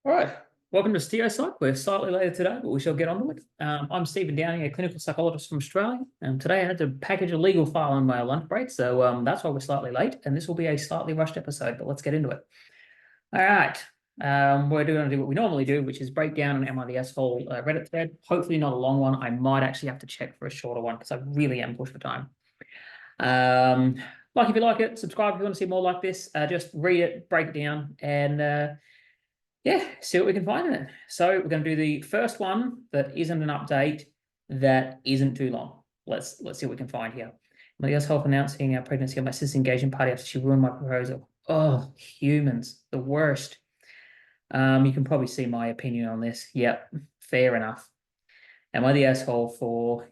All right. Welcome to StereoPsych. We're slightly later today, but we shall get on to it. I'm Stephen Downing, a clinical psychologist from Australia. And today I had to package a legal file on my lunch break, so that's why we're slightly late. And this will be a slightly rushed episode, but let's get into it. All right. We're going to do what we normally do, which is break down an Am I the Asshole Reddit thread. Hopefully not a long one. I might actually have to check for a shorter one because I really am pushed for time. Like if you like it, subscribe if you want to see more like this. Just read it, break it down, and yeah, see what we can find in it. So we're going to do the first one that isn't an update, that isn't too long. Let's see what we can find here. My asshole announcing our pregnancy of my sister's engagement party after she ruined my proposal. Oh, humans, the worst. You can probably see my opinion on this. Yep, fair enough. Am I the asshole for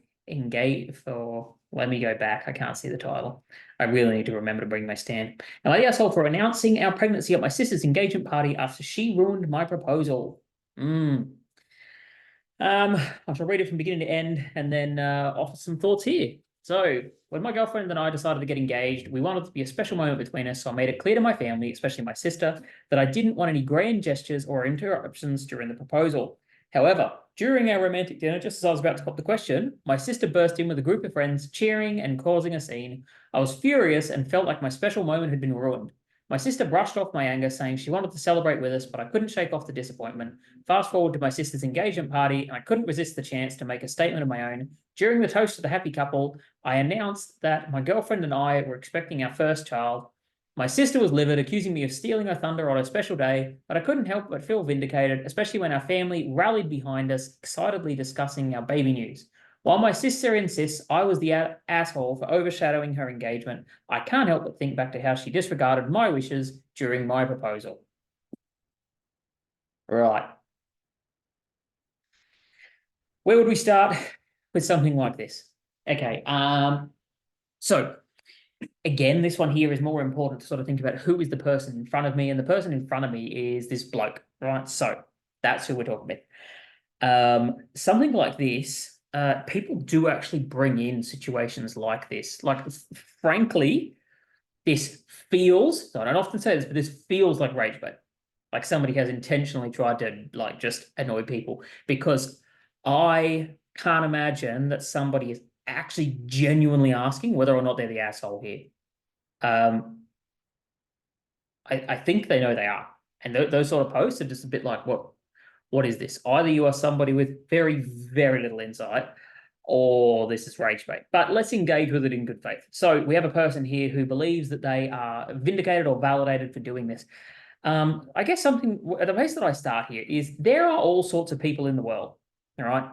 let me go back. I can't see the title. I really need to remember to bring my stand. Am I the asshole for announcing our pregnancy at my sister's engagement party after she ruined my proposal? I shall read it from beginning to end and then offer some thoughts here. So, when my girlfriend and I decided to get engaged, we wanted it to be a special moment between us, so I made it clear to my family, especially my sister, that I didn't want any grand gestures or interruptions during the proposal. However, during our romantic dinner, just as I was about to pop the question, my sister burst in with a group of friends, cheering and causing a scene. I was furious and felt like my special moment had been ruined. My sister brushed off my anger, saying she wanted to celebrate with us, but I couldn't shake off the disappointment. Fast forward to my sister's engagement party, and I couldn't resist the chance to make a statement of my own. During the toast to the happy couple, I announced that my girlfriend and I were expecting our first child. My sister was livid, accusing me of stealing her thunder on a special day, but I couldn't help but feel vindicated, especially when our family rallied behind us, excitedly discussing our baby news. While my sister insists I was the asshole for overshadowing her engagement, I can't help but think back to how she disregarded my wishes during my proposal. Right. Where would we start with something like this? Okay. So again, this one here is more important to sort of think about who is the person in front of me, and the person in front of me is this bloke, right? So that's who we're talking about. Something like this, people do actually bring in situations like this. Like, frankly, this feels, so I don't often say this, but this feels like rage bait. Like somebody has intentionally tried to like just annoy people, because I can't imagine that somebody is actually genuinely asking whether or not they're the asshole here. I think they know they are. And those sort of posts are just a bit like, what is this? Either you are somebody with very, very little insight, or this is rage bait. But let's engage with it in good faith. So we have a person here who believes that they are vindicated or validated for doing this. I guess the place that I start here is there are all sorts of people in the world, all right?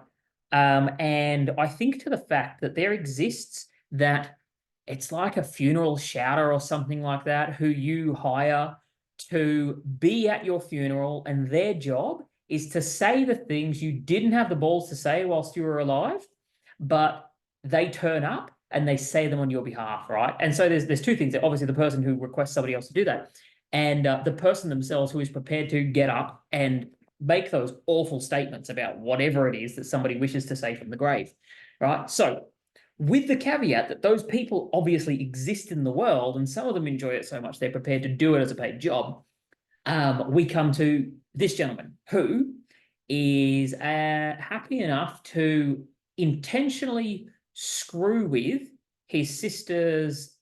And I think to the fact that there exists that it's like a funeral shouter or something like that, who you hire to be at your funeral, and their job is to say the things you didn't have the balls to say whilst you were alive, but they turn up and they say them on your behalf, right? And so there's two things. Obviously, the person who requests somebody else to do that, and the person themselves who is prepared to get up and make those awful statements about whatever it is that somebody wishes to say from the grave, right? So with the caveat that those people obviously exist in the world, and some of them enjoy it so much they're prepared to do it as a paid job, we come to this gentleman who is happy enough to intentionally screw with his sister's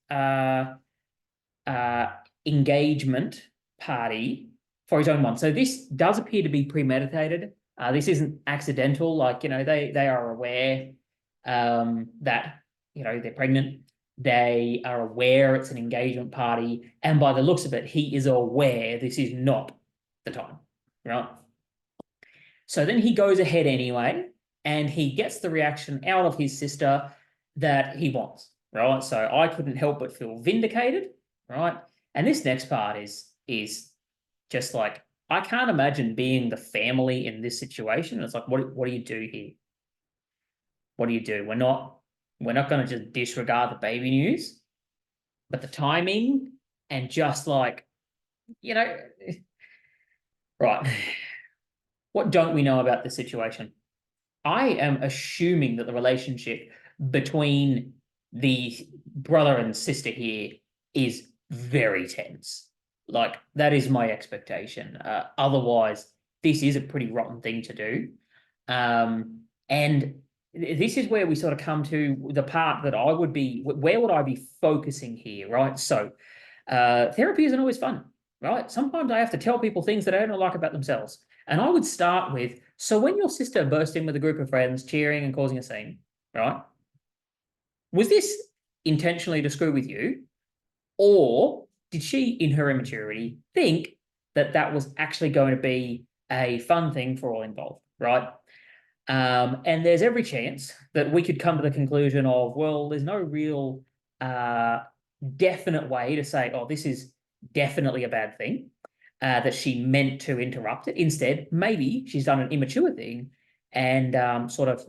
engagement party for his own one. So this does appear to be premeditated. This isn't accidental. Like, they are aware that, they're pregnant. They are aware it's an engagement party. And by the looks of it, he is aware this is not the time, right? So then he goes ahead anyway, and he gets the reaction out of his sister that he wants, right? So I couldn't help but feel vindicated, right? And this next part is just like, I can't imagine being the family in this situation. It's like, what do you do here? What do you do? We're not going to just disregard the baby news, but the timing and just like, right. What don't we know about this situation? I am assuming that the relationship between the brother and sister here is very tense. Like, that is my expectation. Otherwise, this is a pretty rotten thing to do. And this is where we sort of come to the part that I would be, where would I be focusing here, right? So therapy isn't always fun, right? Sometimes I have to tell people things that I don't like about themselves. And I would start with, so when your sister burst in with a group of friends cheering and causing a scene, right? Was this intentionally to screw with you? Or did she, in her immaturity, think that that was actually going to be a fun thing for all involved, right? And there's every chance that we could come to the conclusion of, well, there's no real definite way to say, oh, this is definitely a bad thing, that she meant to interrupt it. Instead, maybe she's done an immature thing and sort of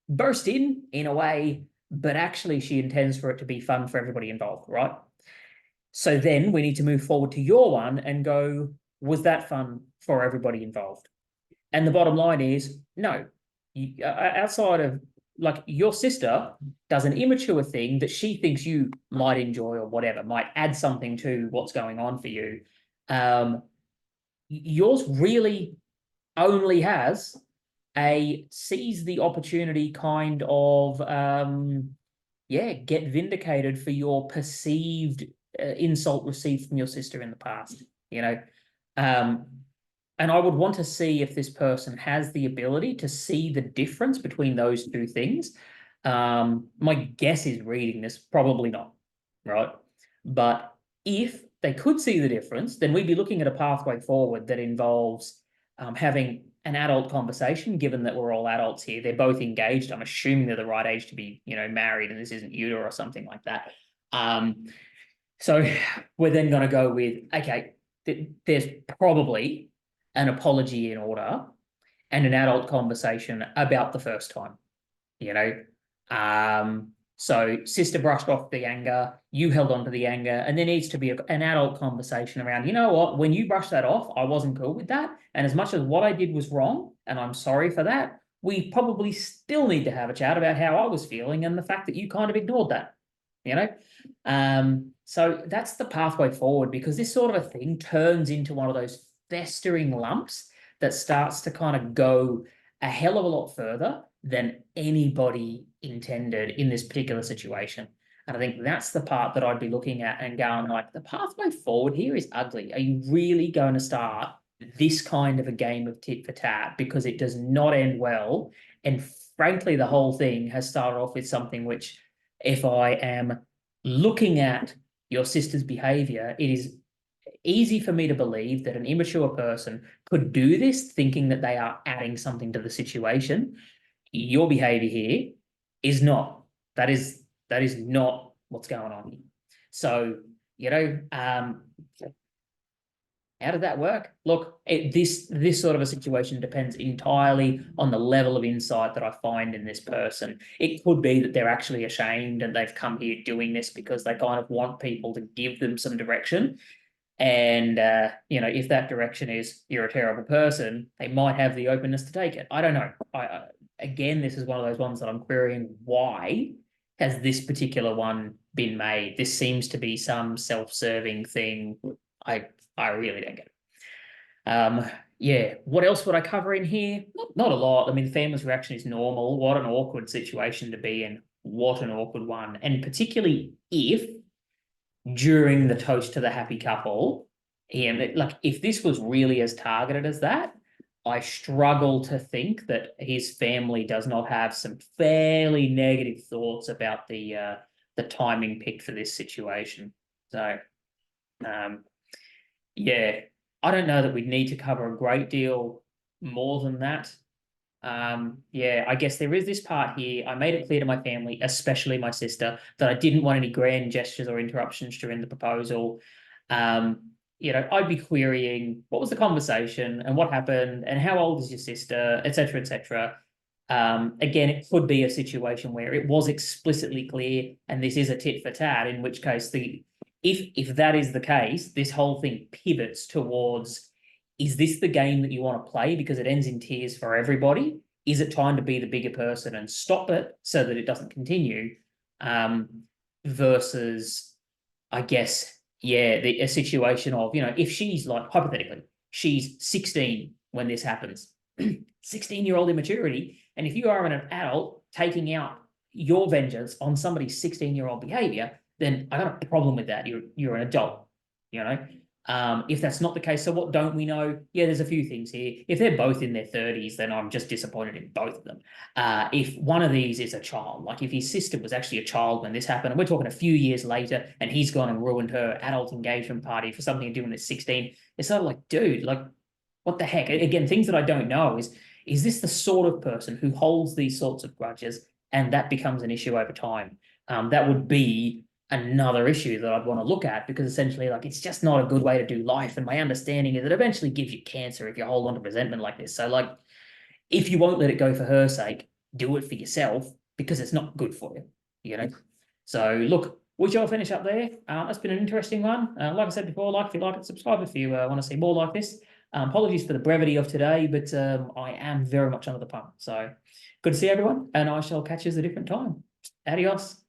burst in a way, but actually she intends for it to be fun for everybody involved, right? So then we need to move forward to your one and go, was that fun for everybody involved? And the bottom line is no. Outside of, like, your sister does an immature thing that she thinks you might enjoy or whatever, might add something to what's going on for you. Yours really only has a seize the opportunity kind of get vindicated for your perceived insult received from your sister in the past, and I would want to see if this person has the ability to see the difference between those two things. My guess is reading this, probably not, right? But if they could see the difference, then we'd be looking at a pathway forward that involves having an adult conversation, given that we're all adults here. They're both engaged. I'm assuming they're the right age to be, married, and this isn't Utah or something like that. So we're then going to go with, okay, there's probably an apology in order and an adult conversation about the first time, So sister brushed off the anger, you held on to the anger, and there needs to be an adult conversation around, you know what, when you brushed that off, I wasn't cool with that. And as much as what I did was wrong, and I'm sorry for that, we probably still need to have a chat about how I was feeling and the fact that you kind of ignored that, So that's the pathway forward, because this sort of a thing turns into one of those festering lumps that starts to kind of go a hell of a lot further than anybody intended in this particular situation. And I think that's the part that I'd be looking at and going, like, the pathway forward here is ugly. Are you really going to start this kind of a game of tit for tat? Because it does not end well. And frankly, the whole thing has started off with something which, if I am looking at your sister's behavior, it is easy for me to believe that an immature person could do this thinking that they are adding something to the situation. Your behavior here is not. That is not what's going on here. So, how did that work? Look, this sort of a situation depends entirely on the level of insight that I find in this person. It could be that they're actually ashamed and they've come here doing this because they kind of want people to give them some direction. And, if that direction is you're a terrible person, they might have the openness to take it. I don't know. Again, this is one of those ones that I'm querying. Why has this particular one been made? This seems to be some self-serving thing. I really don't get it. What else would I cover in here? Not a lot. I mean, the family's reaction is normal. What an awkward situation to be in. What an awkward one. And particularly if during the toast to the happy couple, if this was really as targeted as that, I struggle to think that his family does not have some fairly negative thoughts about the timing picked for this situation. So, I don't know that we'd need to cover a great deal more than that. I guess there is this part here. I made it clear to my family, especially my sister, that I didn't want any grand gestures or interruptions during the proposal. I'd be querying what was the conversation and what happened and how old is your sister, etc., etc. Again, it could be a situation where it was explicitly clear and this is a tit for tat, in which case if that is the case, this whole thing pivots towards, is this the game that you want to play because it ends in tears for everybody? Is it time to be the bigger person and stop it so that it doesn't continue? Versus, I guess, a situation of, if she's, like, hypothetically, she's 16 when this happens. 16-year-old immaturity. And if you are an adult taking out your vengeance on somebody's 16-year-old behavior, then I got a problem with that. You're an adult, you know. If that's not the case, so what don't we know? Yeah, there's a few things here. If they're both in their 30s, then I'm just disappointed in both of them. If one of these is a child, like if his sister was actually a child when this happened, and we're talking a few years later, and he's gone and ruined her adult engagement party for something to do when it's 16, it's sort of like, dude, like, what the heck? Again, things that I don't know is this the sort of person who holds these sorts of grudges and that becomes an issue over time? That would be another issue that I'd want to look at, because essentially, like, it's just not a good way to do life. And my understanding is it eventually gives you cancer if you hold on to resentment like this. So, like, if you won't let it go for her sake, do it for yourself, because it's not good for you, you know? So, look, we shall finish up there. That's been an interesting one. Like I said before, like if you like it, subscribe if you want to see more like this. Apologies for the brevity of today, but I am very much under the pump. So good to see everyone, and I shall catch you at a different time. Adios.